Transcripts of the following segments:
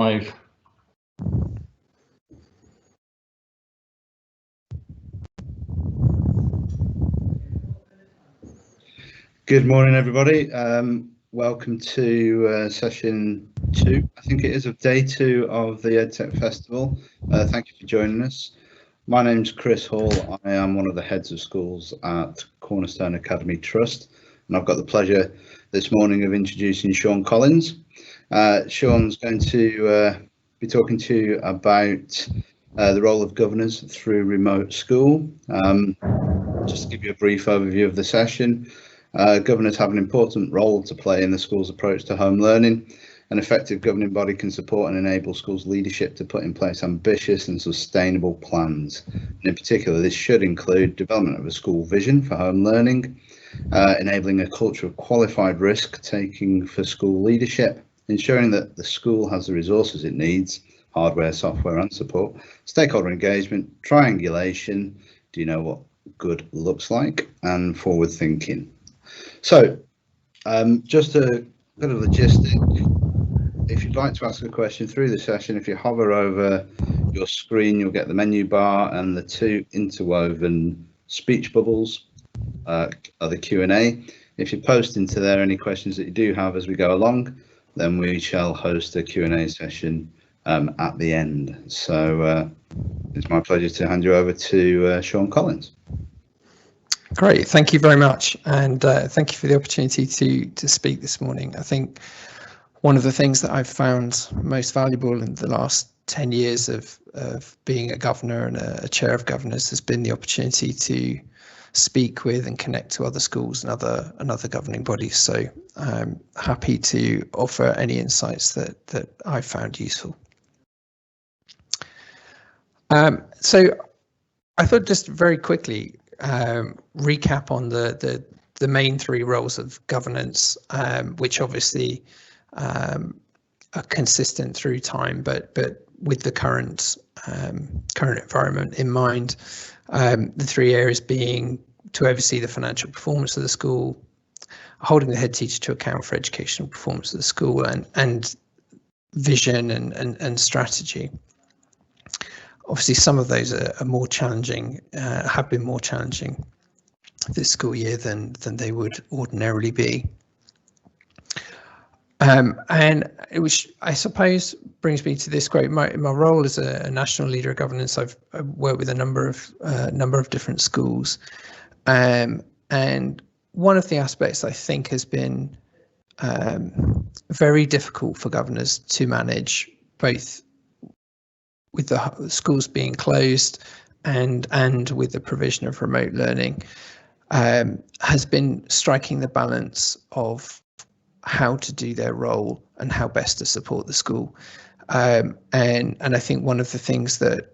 Five. Good morning, everybody. Welcome to session 2, I think it is, of day 2 of the EdTech Festival. Thank you for joining us. My name's Chris Hall. I am one of the heads of schools at Cornerstone Academy Trust, and I've got the pleasure this morning of introducing Sean Collins. Sean's going to be talking to you about the role of governors through remote school. Just to give you a brief overview of the session, governors have an important role to play in the school's approach to home learning. An effective governing body can support and enable schools' leadership to put in place ambitious and sustainable plans. And in particular, this should include development of a school vision for home learning, enabling a culture of qualified risk-taking for school leadership, ensuring that the school has the resources it needs, hardware, software and support, stakeholder engagement, triangulation, do you know what good looks like, and forward thinking. So just a bit of logistic. If you'd like to ask a question through the session, if you hover over your screen, you'll get the menu bar and the 2 interwoven speech bubbles are the Q&A. If you post into there any questions that you do have as we go along, then we shall host a Q&A session at the end. So it's my pleasure to hand you over to Sean Collins. Great, thank you very much, and thank you for the opportunity to speak this morning. I think one of the things that I've found most valuable in the last 10 years of being a governor and a chair of governors has been the opportunity to speak with and connect to other schools and other governing bodies. So I'm happy to offer any insights that I found useful. So I thought just very quickly recap on the main 3 roles of governance, which obviously are consistent through time, but with the current environment in mind. The 3 areas being to oversee the financial performance of the school, holding the head teacher to account for educational performance of the school, and vision and strategy. Obviously, some of those are more challenging, have been more challenging this school year than they would ordinarily be. And it was, I suppose, brings me to this quote. My role as a national leader of governance, I've worked with a number of different schools, and one of the aspects I think has been very difficult for governors to manage, both with the schools being closed and with the provision of remote learning, has been striking the balance of how to do their role and how best to support the school. And I think one of the things that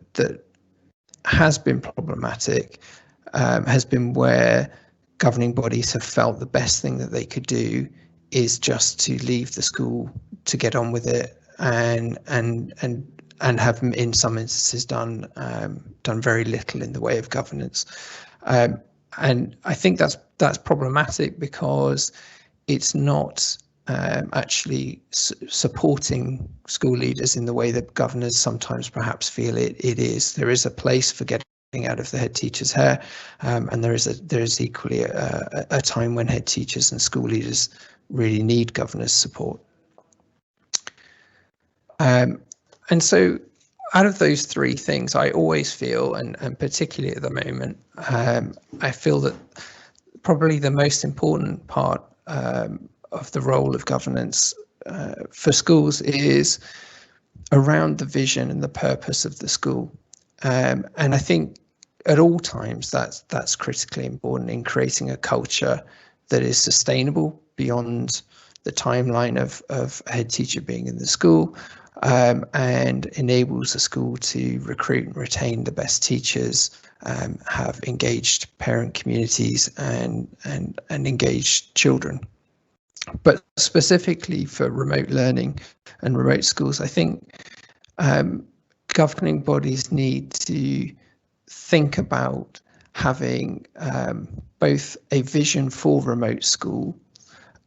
has been problematic has been where governing bodies have felt the best thing that they could do is just to leave the school to get on with it, and have in some instances done very little in the way of governance. And I think that's problematic because it's not actually supporting school leaders in the way that governors sometimes perhaps feel it is. There is a place for getting out of the head teacher's hair, and there is equally a time when head teachers and school leaders really need governors' support. And so out of those 3 things, I always feel, and particularly at the moment, I feel that probably the most important part of the role of governance for schools is around the vision and the purpose of the school. And I think at all times that's critically important in creating a culture that is sustainable beyond the timeline of a head teacher being in the school, and enables the school to recruit and retain the best teachers, have engaged parent communities and engaged children. But specifically for remote learning and remote schools, I think governing bodies need to think about having both a vision for remote school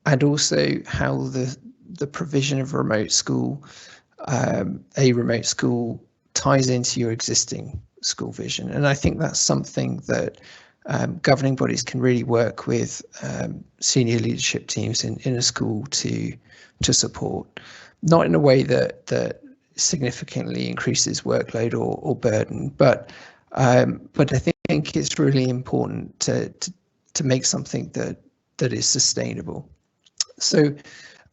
and also how the provision of remote school a remote school ties into your existing school vision. And I think that's something that governing bodies can really work with senior leadership teams in a school to support, not in a way that significantly increases workload or burden, but I think it's really important to make something that is sustainable. So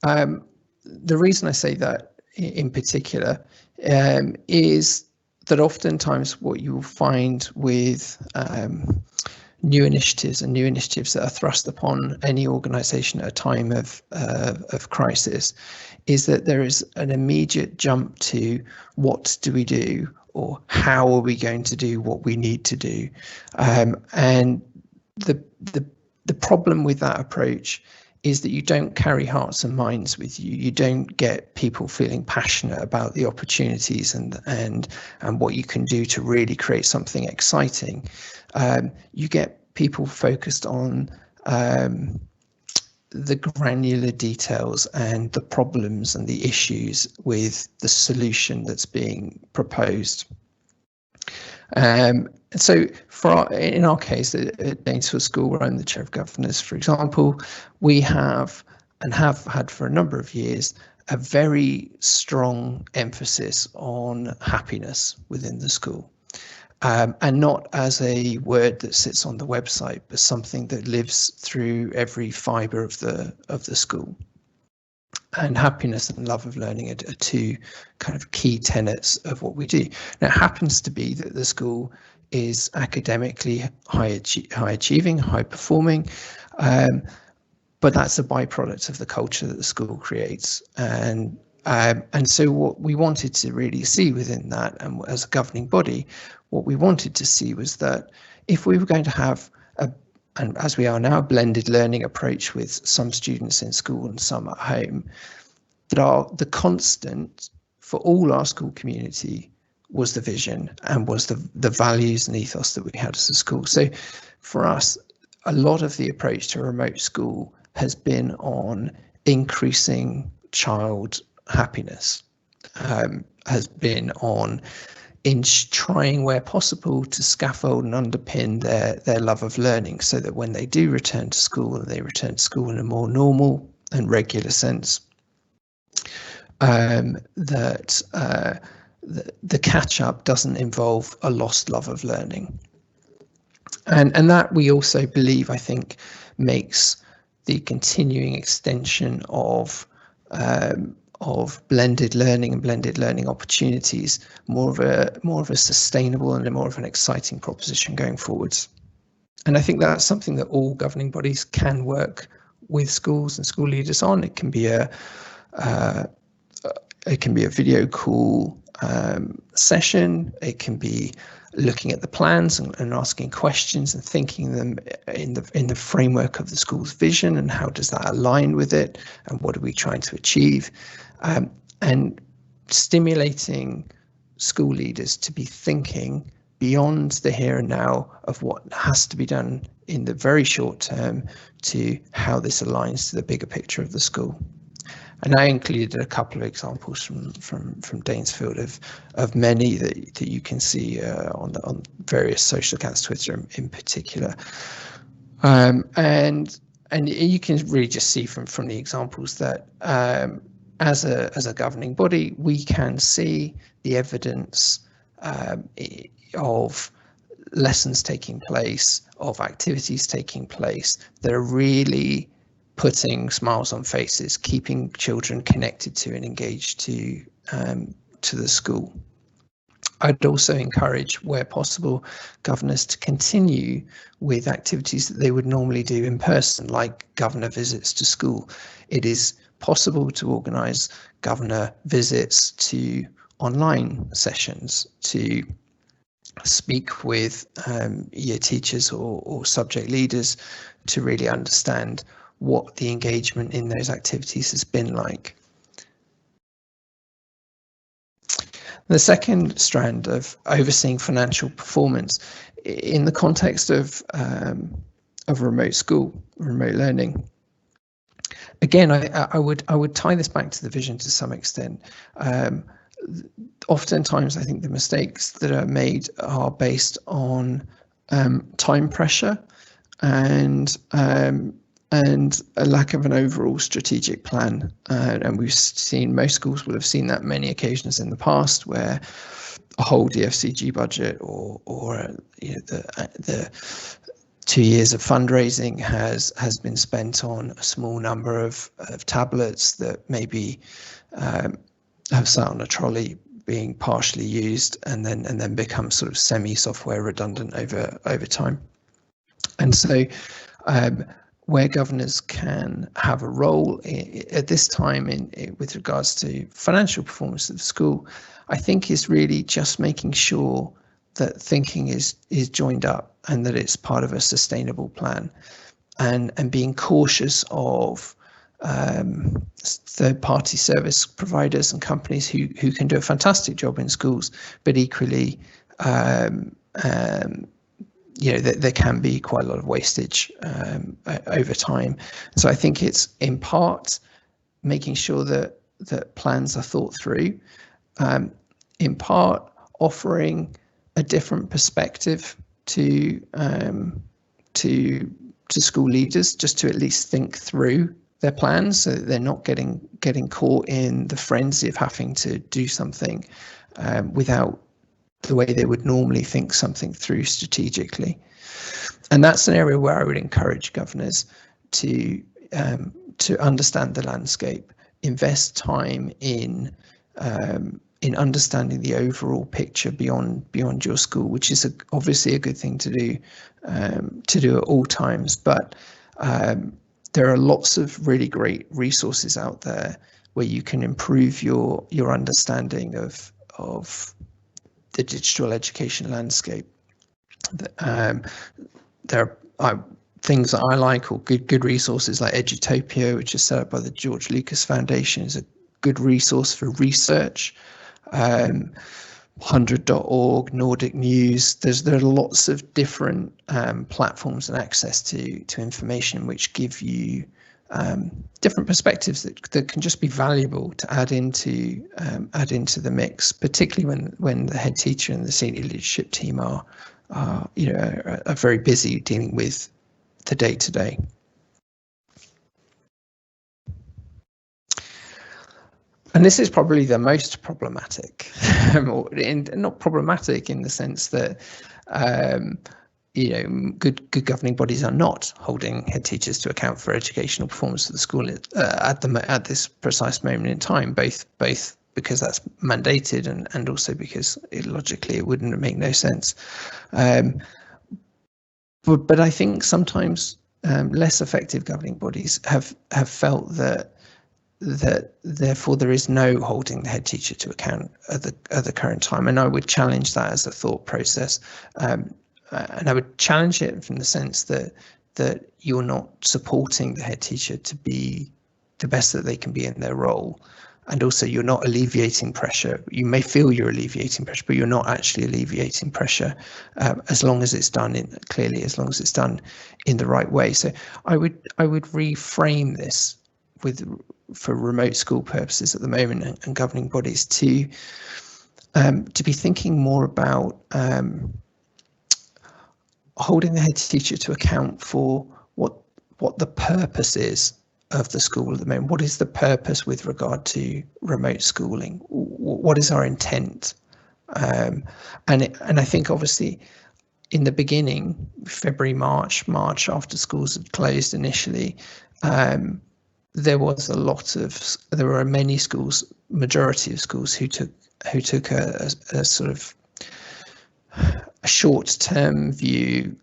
the reason I say that in particular is that oftentimes what you will find with new initiatives that are thrust upon any organisation at a time of crisis is that there is an immediate jump to what do we do, or how are we going to do what we need to do, and the problem with that approach is that you don't carry hearts and minds with you. You don't get people feeling passionate about the opportunities and what you can do to really create something exciting. You get people focused on the granular details and the problems and the issues with the solution that's being proposed. So in our case at Danesfield School, where I'm the Chair of Governors, for example, we have and have had for a number of years a very strong emphasis on happiness within the school. And not as a word that sits on the website, but something that lives through every fibre of the school. And happiness and love of learning are two kind of key tenets of what we do. Now, it happens to be that the school is academically high achieving, high performing, but that's a byproduct of the culture that the school creates. And so what we wanted to really see within that, and as a governing body, what we wanted to see was that if we were going to have and as we are now, a blended learning approach with some students in school and some at home, that the constant for all our school community was the vision and was the values and ethos that we had as a school. So for us, a lot of the approach to a remote school has been on increasing child happiness, has been on trying where possible to scaffold and underpin their love of learning, so that when they do return to school, and they return to school in a more normal and regular sense, that the catch-up doesn't involve a lost love of learning. And that we also believe, I think, makes the continuing extension of blended learning and blended learning opportunities more of a sustainable and more of an exciting proposition going forwards. And I think that's something that all governing bodies can work with schools and school leaders on. It can be a video call session. It can be looking at the plans and asking questions and thinking them in the framework of the school's vision, and how does that align with it, and what are we trying to achieve, and stimulating school leaders to be thinking beyond the here and now of what has to be done in the very short term to how this aligns to the bigger picture of the school. And I included a couple of examples from Danesfield of many that you can see on various social accounts, Twitter in particular, and you can really just see from the examples that as a governing body, we can see the evidence of lessons taking place, of activities taking place that are really putting smiles on faces, keeping children connected to and engaged to the school. I'd also encourage, where possible, governors to continue with activities that they would normally do in person, like governor visits to school. It is possible to organise governor visits to online sessions, to speak with year teachers or subject leaders to really understand what the engagement in those activities has been like. The second strand of overseeing financial performance in the context of remote school, remote learning, Again, I would tie this back to the vision to some extent. Oftentimes, I think the mistakes that are made are based on time pressure and a lack of an overall strategic plan. And we've seen, most schools will have seen that many occasions in the past where a whole DFCG budget or the 2 years of fundraising has been spent on a small number of tablets that maybe have sat on a trolley being partially used and then become sort of semi-software redundant over time. And so where governors can have a role at this time with regards to financial performance of the school, I think is really just making sure that thinking is joined up and that it's part of a sustainable plan, and being cautious of third-party service providers and companies who can do a fantastic job in schools, but equally there can be quite a lot of wastage over time. So I think it's in part making sure that plans are thought through, in part offering a different perspective to school leaders, just to at least think through their plans so that they're not getting caught in the frenzy of having to do something without the way they would normally think something through strategically. And that's an area where I would encourage governors to understand the landscape, invest time in understanding the overall picture beyond your school, which is obviously a good thing to do at all times. But there are lots of really great resources out there where you can improve your understanding of the digital education landscape. There are things that I like, or good resources like Edutopia, which is set up by the George Lucas Foundation, is a good resource for research. 100.org, Nordic News. There are lots of different platforms and access to information which give you different perspectives that can just be valuable to add into the mix, particularly when the head teacher and the senior leadership team are very busy dealing with the day-to-day. And this is probably the most problematic, not problematic in the sense that good governing bodies are not holding head teachers to account for educational performance of the school at this precise moment in time, both because that's mandated and also because logically it wouldn't make no sense. But I think sometimes less effective governing bodies have felt that therefore there is no holding the head teacher to account at the current time, and I would challenge that as a thought process, and I would challenge it from the sense that you're not supporting the head teacher to be the best that they can be in their role, and also you're not alleviating pressure. You may feel you're alleviating pressure, but you're not actually alleviating pressure as long as it's done in the right way. So I would reframe this for remote school purposes at the moment, and governing bodies to be thinking more about holding the head teacher to account for what the purpose is of the school at the moment. What is the purpose with regard to remote schooling? What is our intent? And I think obviously in the beginning, February, March after schools had closed initially, there were many schools, majority of schools who took a sort of a short-term view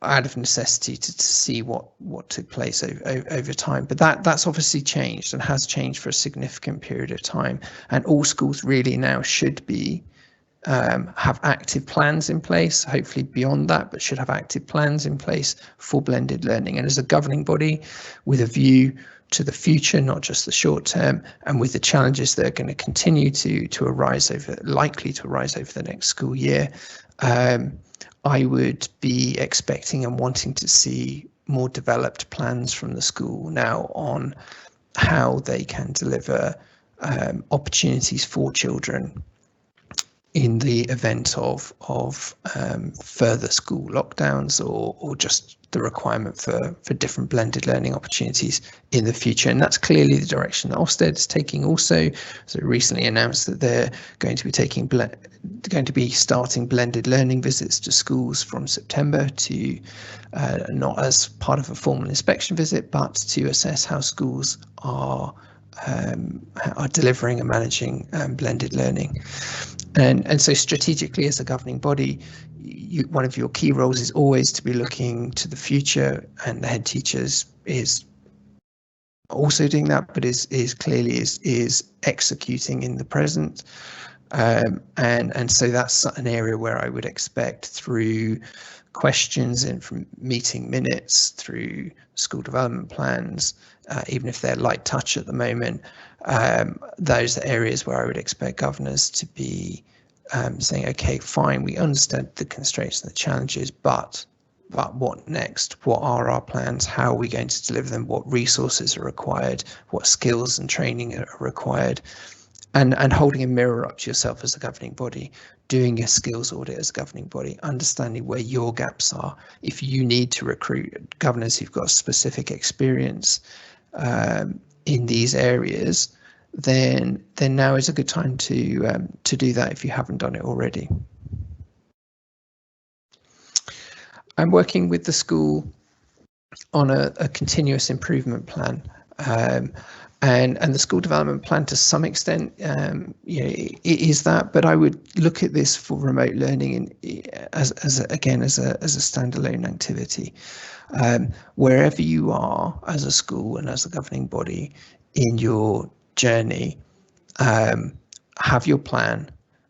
out of necessity to see what took place over time. But that's obviously changed and has changed for a significant period of time. And all schools really now should be have active plans in place, hopefully beyond that, but should have active plans in place for blended learning. And as a governing body with a view to the future, not just the short term, and with the challenges that are going to continue likely to arise over the next school year, I would be expecting and wanting to see more developed plans from the school now on how they can deliver opportunities for children in the event of further school lockdowns or just the requirement for different blended learning opportunities in the future. And that's clearly the direction that Ofsted is taking also. So recently announced that they're going to be starting blended learning visits to schools from September to not as part of a formal inspection visit, but to assess how schools are delivering and managing blended learning. And so strategically as a governing body, one of your key roles is always to be looking to the future, and the head teachers is also doing that, but is clearly executing in the present. And so that's an area where I would expect through questions and from meeting minutes, through school development plans, even if they're light touch at the moment, those are areas where I would expect governors to be saying, okay, fine, we understand the constraints and the challenges, but what next? What are our plans? How are we going to deliver them? What resources are required? What skills and training are required? And holding a mirror up to yourself as a governing body, doing a skills audit as a governing body, understanding where your gaps are. If you need to recruit governors who've got specific experience in these areas, then now is a good time to do that if you haven't done it already. I'm working with the school on a continuous improvement plan. And the school development plan to some extent, it is that, but I would look at this for remote learning as a standalone activity. Wherever you are as a school and as a governing body in your journey, have your plan,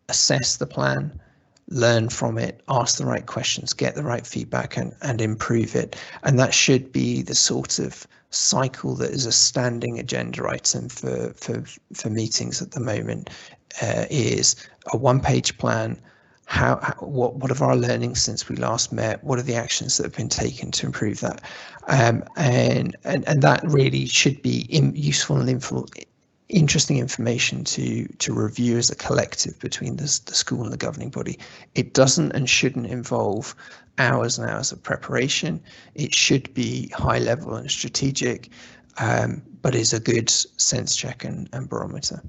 assess the plan, learn from it, ask the right questions, get the right feedback, and improve it. And that should be the sort of cycle that is a standing agenda item for meetings at the moment. Is a one-page plan. What are our learnings since we last met? What are the actions that have been taken to improve that? And that really should be useful and interesting information to review as a collective between the school and the governing body. It doesn't and shouldn't involve hours and hours of preparation. It should be high level and strategic, but is a good sense check and barometer.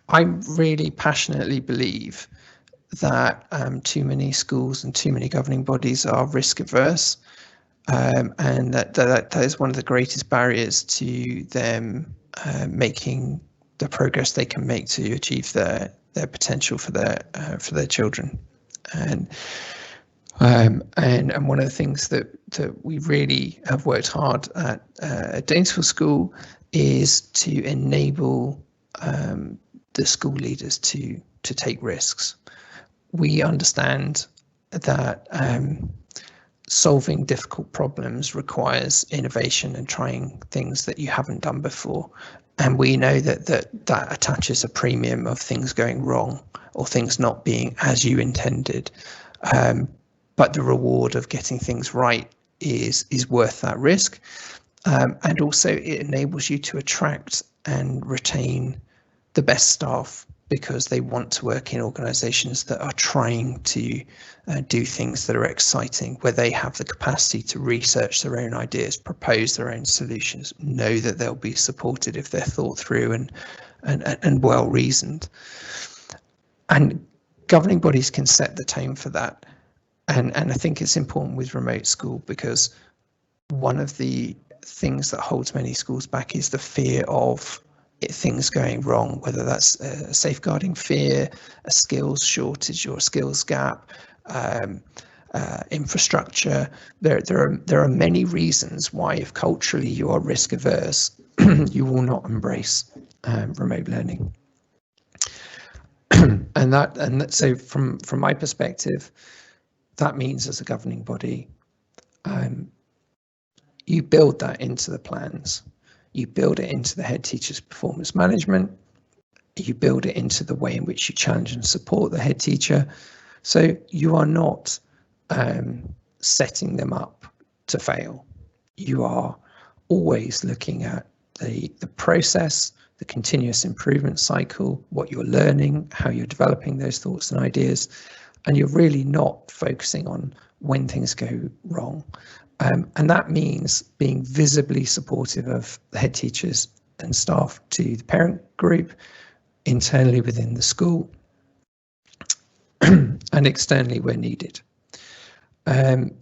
I really passionately believe that too many schools and too many governing bodies are risk averse. And that is one of the greatest barriers to them making the progress they can make to achieve their potential for their children. And one of the things that we really have worked hard at Danesville School is to enable the school leaders to take risks. We understand that solving difficult problems requires innovation and trying things that you haven't done before. And we know that attaches a premium of things going wrong or things not being as you intended. But the reward of getting things right is worth that risk. And also it enables you to attract and retain the best staff, because they want to work in organisations that are trying to do things that are exciting, where they have the capacity to research their own ideas, propose their own solutions, know that they'll be supported if they're thought through and well reasoned. And governing bodies can set the tone for that. And I think it's important with remote school, because one of the things that holds many schools back is the fear of things going wrong, whether that's a safeguarding fear, a skills shortage or a skills gap, infrastructure. There are many reasons why, if culturally you are risk averse, you will not embrace remote learning. and so from my perspective, that means as a governing body, you build that into the plans. You build it into the head teacher's performance management. You build it into the way in which you challenge and support the head teacher. So you are not setting them up to fail. You are always looking at the process, the continuous improvement cycle, what you're learning, how you're developing those thoughts and ideas, and you're really not focusing on when things go wrong. And that means being visibly supportive of the head teachers and staff to the parent group, internally within the school, and externally where needed. And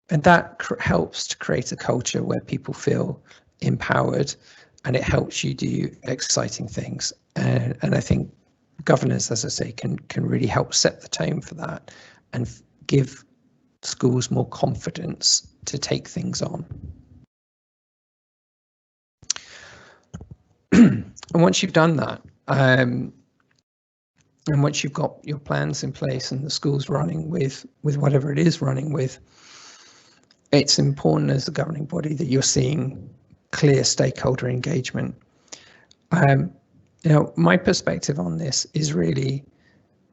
that helps to create a culture where people feel empowered, and it helps you do exciting things. And I think governance, as I say, can really help set the tone for that and give schools more confidence to take things on. And once you've done that, and once you've got your plans in place and the school's running with whatever it is running with, it's important as a governing body that you're seeing clear stakeholder engagement. My perspective on this is really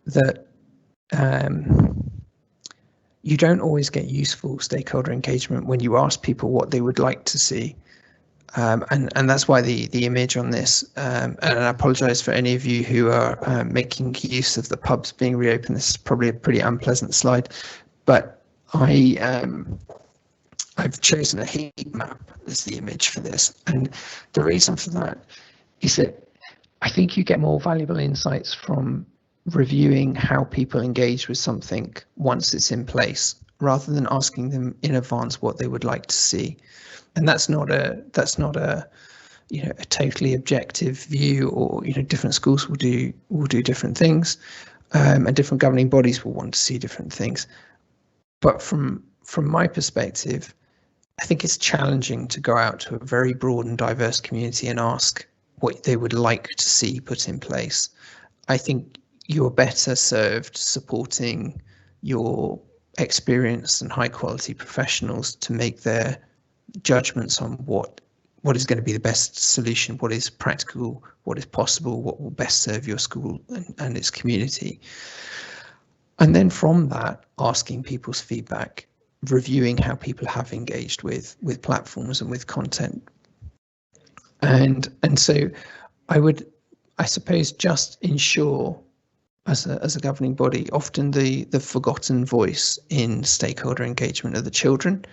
that you don't always get useful stakeholder engagement when you ask people what they would like to see. And that's why the image on this, and I apologise for any of you who are making use of the pubs being reopened. This is probably a pretty unpleasant slide, but I've chosen a heat map as the image for this. And the reason for that is that I think you get more valuable insights from reviewing how people engage with something once it's in place, rather than asking them in advance what they would like to see. And that's not a a totally objective view, or different schools will do different things, and different governing bodies will want to see different things. But from my perspective, I think it's challenging to go out to a very broad and diverse community and ask what they would like to see put in place. I think you're better served supporting your experienced and high quality professionals to make their judgments on what is going to be the best solution, what is practical, what is possible, what will best serve your school and its community. And then from that, asking people's feedback, reviewing how people have engaged with platforms and with content. And so I suppose just ensure as a governing body, often the forgotten voice in stakeholder engagement are the children.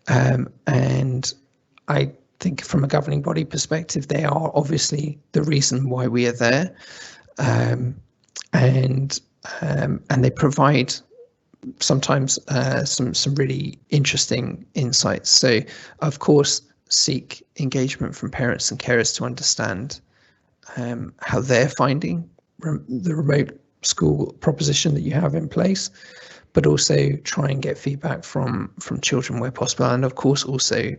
And I think from a governing body perspective, they are obviously the reason why we are there. And they provide sometimes some really interesting insights. So, of course, seek engagement from parents and carers to understand how they're finding the remote school proposition that you have in place, but also try and get feedback from children where possible, and of course also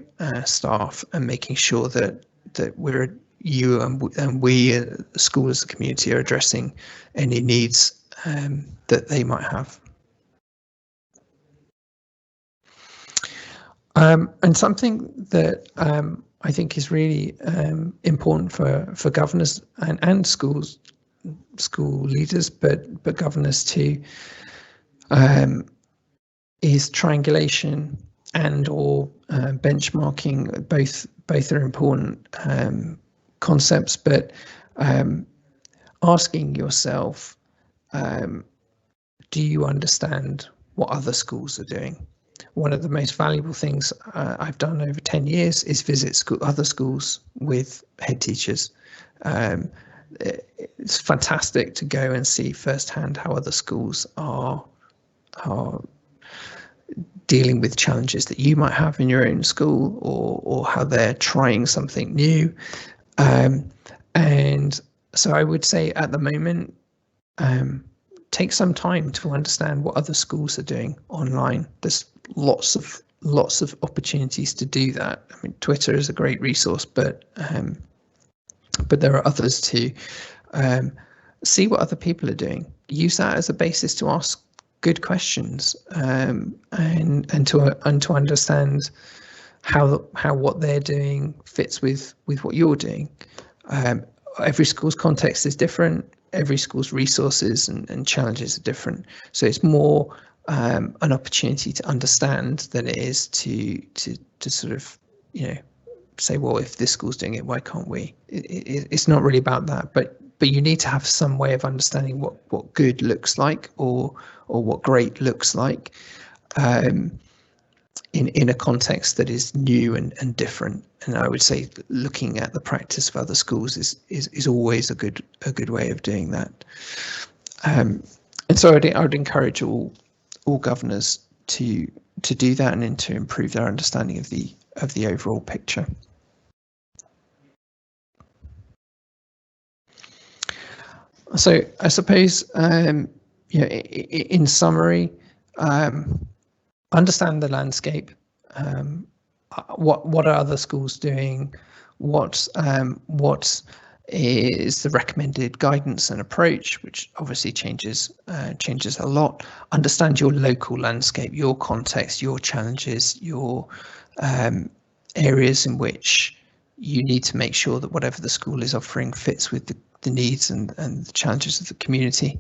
staff, and making sure that you and we school as a community are addressing any needs that they might have. And something that I think is really important for governors and school leaders, but governors too, is triangulation and or benchmarking. Both are important concepts, but asking yourself, do you understand what other schools are doing? One of the most valuable things I've done over 10 years is visit other schools with head teachers. It's fantastic to go and see firsthand how other schools are dealing with challenges that you might have in your own school, or how they're trying something new. And so I would say at the moment, take some time to understand what other schools are doing online. There's lots of opportunities to do that. I mean, Twitter is a great resource, but there are others too. See what other people are doing. Use that as a basis to ask good questions, and to understand how what they're doing fits with what you're doing. Every school's context is different. Every school's resources and challenges are different. So it's more an opportunity to understand than it is to sort of, you know, say, well, if this school's doing it, why can't we? It's not really about that, but you need to have some way of understanding what good looks like, or what great looks like, in a context that is new and different. And I would say looking at the practice of other schools is always a good way of doing that. And so I would encourage all governors to do that and to improve their understanding of the overall picture. So I suppose, you know, in summary, understand the landscape. What are other schools doing? What is the recommended guidance and approach, which obviously changes a lot. Understand your local landscape, your context, your challenges, your areas in which you need to make sure that whatever the school is offering fits with the needs and the challenges of the community.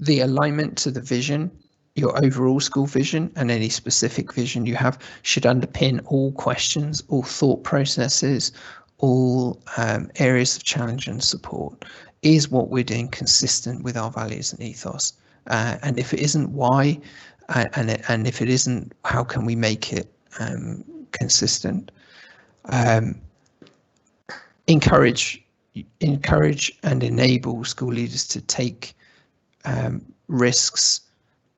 The alignment to the vision, your overall school vision, and any specific vision you have should underpin all questions, all thought processes, all areas of challenge and support. Is what we're doing consistent with our values and ethos? And if it isn't, why? And if it isn't, how can we make it consistent? Encourage and enable school leaders to take risks,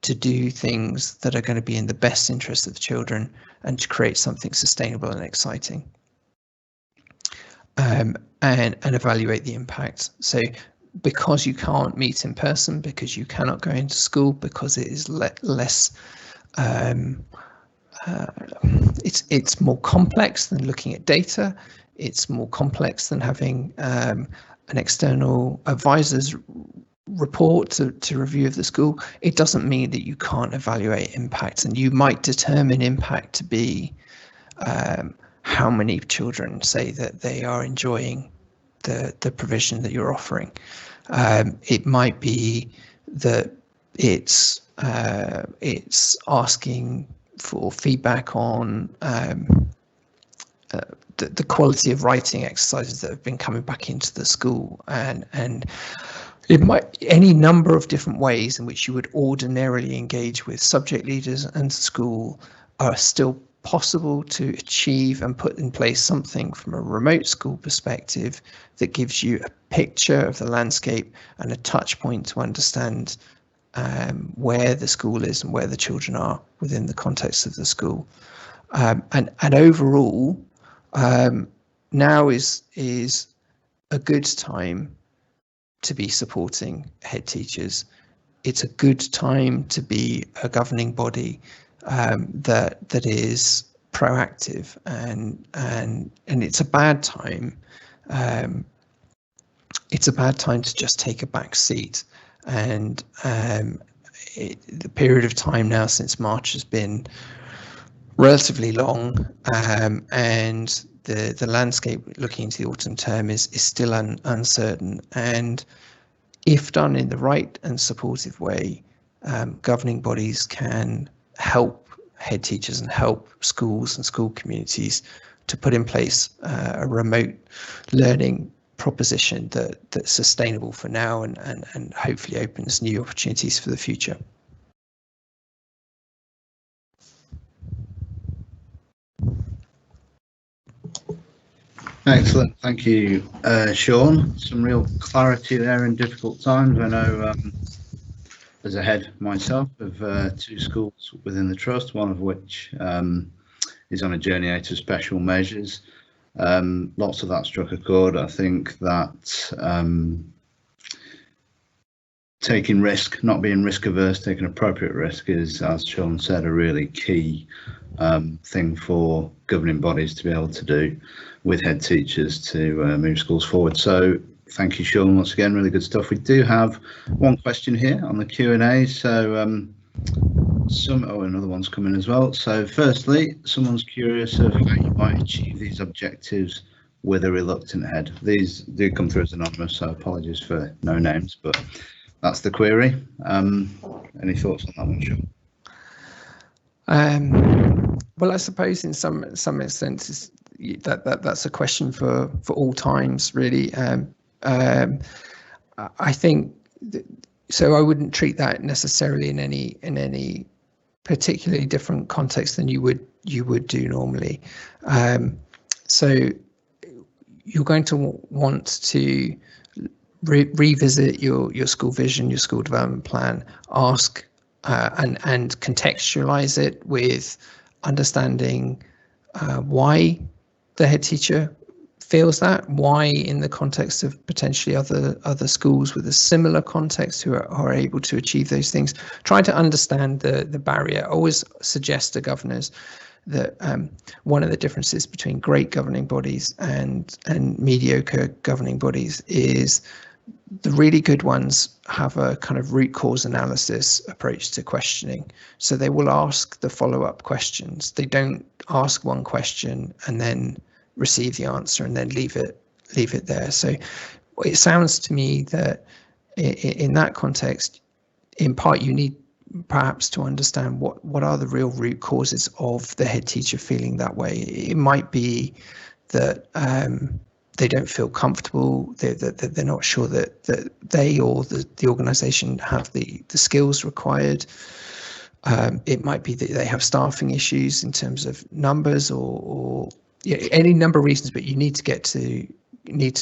to do things that are going to be in the best interest of the children, and to create something sustainable and exciting. And evaluate the impact. So because you can't meet in person, because you cannot go into school, because it is less, it's more complex than looking at data. It's more complex than having an external advisor's report to review of the school. It doesn't mean that you can't evaluate impact, and you might determine impact to be how many children say that they are enjoying the provision that you're offering. It might be that it's asking for feedback on the quality of writing exercises that have been coming back into the school, and it might any number of different ways in which you would ordinarily engage with subject leaders and school are still possible to achieve and put in place something from a remote school perspective that gives you a picture of the landscape and a touch point to understand where the school is and where the children are within the context of the school. And overall, now is a good time to be supporting head teachers. It's a good time to be a governing body that is proactive, and it's a bad time. It's a bad time to just take a back seat. And the period of time now since March has been relatively long, and the landscape looking into the autumn term is still uncertain. And if done in the right and supportive way, governing bodies can help head teachers and help schools and school communities to put in place a remote learning proposition that's sustainable for now and hopefully opens new opportunities for the future. Excellent, thank you, Sean. Some real clarity there in difficult times. I know as a head myself of 2 schools within the trust, one of which is on a journey out of special measures. Lots of that struck a chord. I think that taking risk, not being risk averse, taking appropriate risk is, as Sean said, a really key thing for governing bodies to be able to do with head teachers to move schools forward. So thank you, Sean, once again, really good stuff. We do have one question here on the Q&A, so another one's coming as well. So firstly, someone's curious of how you might achieve these objectives with a reluctant head. These do come through as anonymous, so apologies for no names, but that's the query. Any thoughts on that one, Sean? Well, I suppose in some instances that's a question for all times, really. I think so. I wouldn't treat that necessarily in any particularly different context than you would do normally. So you're going to want to revisit your school vision, your school development plan, ask and contextualize it with understanding why the head teacher feels that, why in the context of potentially other schools with a similar context who are able to achieve those things. Trying to understand the barrier. I always suggest to governors that one of the differences between great governing bodies and mediocre governing bodies is the really good ones have a kind of root cause analysis approach to questioning. So they will ask the follow-up questions. They don't ask one question and then receive the answer and then leave it there. So it sounds to me that in that context, in part, you need perhaps to understand what are the real root causes of the head teacher feeling that way. It might be that they don't feel comfortable, they're not sure that they or the organisation have the skills required. It might be that they have staffing issues in terms of numbers or any number of reasons, but you need to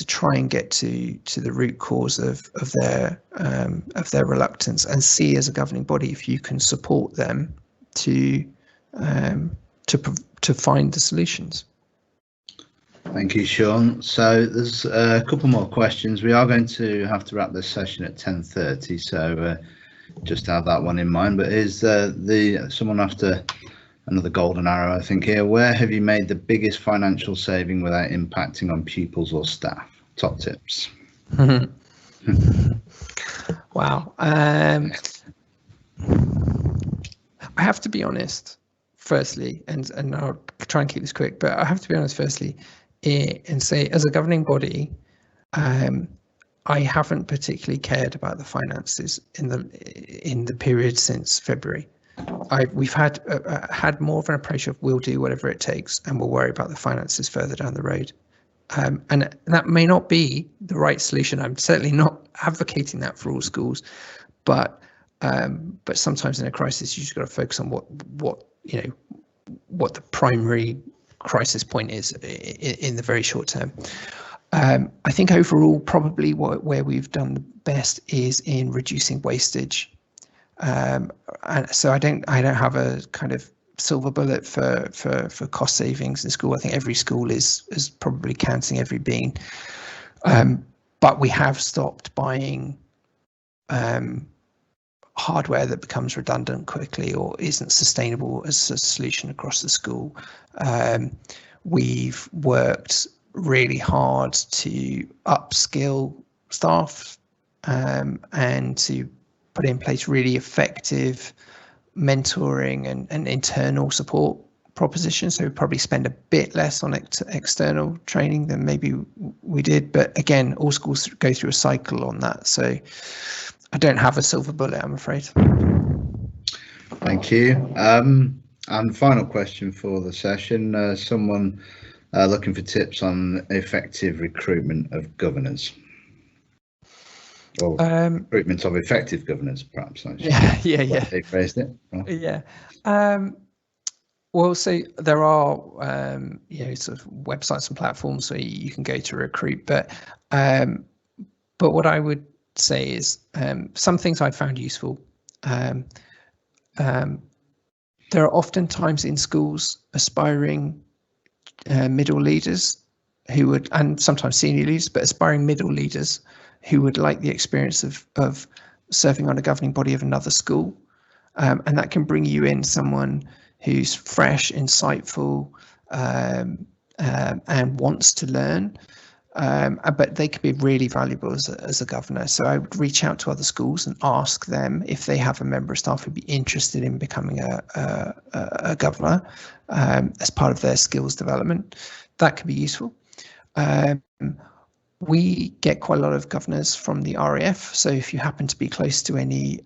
try and get to the root cause of their reluctance and see as a governing body if you can support them to find the solutions. Thank you, Sean. So there's a couple more questions. We are going to have to wrap this session at 10:30, so just have that one in mind. But is someone after another golden arrow, I think here, where have you made the biggest financial saving without impacting on pupils or staff? Top tips. Wow. I have to be honest, firstly, and I'll try and keep this quick, but I have to be honest, firstly, and say, as a governing body, I haven't particularly cared about the finances in the period since February. We've had more of an approach of we'll do whatever it takes and we'll worry about the finances further down the road. And that may not be the right solution. I'm certainly not advocating that for all schools, but sometimes in a crisis you just got to focus on what the primary crisis point is in the very short term. I think overall, probably where we've done the best is in reducing wastage. And so I don't have a kind of silver bullet for cost savings in school. I think every school is probably counting every bean. But we have stopped buying hardware that becomes redundant quickly or isn't sustainable as a solution across the school. We've worked really hard to upskill staff and to put in place really effective mentoring and internal support propositions. So we probably spend a bit less on external training than maybe we did. But again, all schools go through a cycle on that. So I don't have a silver bullet, I'm afraid. Thank you. And final question for the session, someone looking for tips on effective recruitment of governors. Or recruitment of effective governors, perhaps. Yeah. They phrased it. Oh. Yeah. Well, so there are sort of websites and platforms where you can go to recruit, but what I would say is some things I found useful. There are often times in schools aspiring middle leaders who would, and sometimes senior leaders, but aspiring middle leaders who would like the experience of serving on a governing body of another school. And that can bring you in someone who's fresh, insightful, and wants to learn. But they could be really valuable as a governor. So I would reach out to other schools and ask them if they have a member of staff who'd be interested in becoming a governor as part of their skills development. That could be useful. We get quite a lot of governors from the RAF. So if you happen to be close to any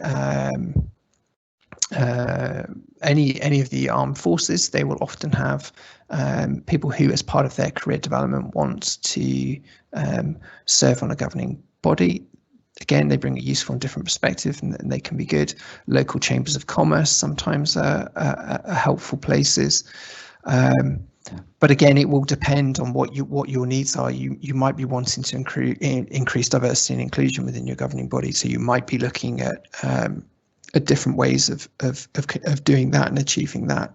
any of the armed forces, they will often have people who, as part of their career development, want to serve on a governing body. Again, they bring a useful and different perspective, and they can be good. Local chambers of commerce sometimes are helpful places. But again, it will depend on what your needs are. You might be wanting to increase diversity and inclusion within your governing body, so you might be looking at different ways of doing that and achieving that.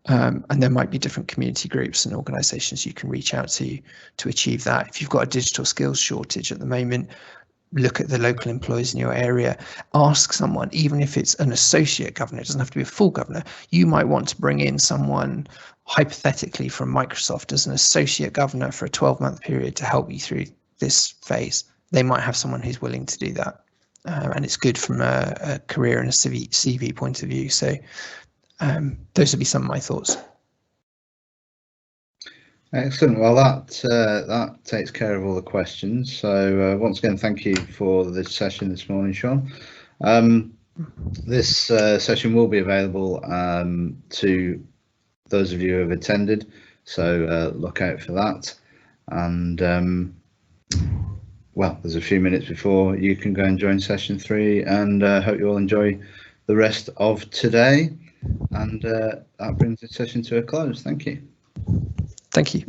And there might be different community groups and organisations you can reach out to achieve that. If you've got a digital skills shortage at the moment, look at the local employees in your area. Ask someone, even if it's an associate governor, it doesn't have to be a full governor. You might want to bring in someone, hypothetically, from Microsoft as an associate governor for a 12-month period to help you through this phase. They might have someone who's willing to do that. And it's good from a career and a CV point of view. So those would be some of my thoughts. Excellent. Well, that takes care of all the questions. So once again, thank you for this session this morning, Sean. This session will be available to those of you who have attended, so look out for that. And well, there's a few minutes before you can go and join session 3, and hope you all enjoy the rest of today. And that brings the session to a close. Thank you. Thank you.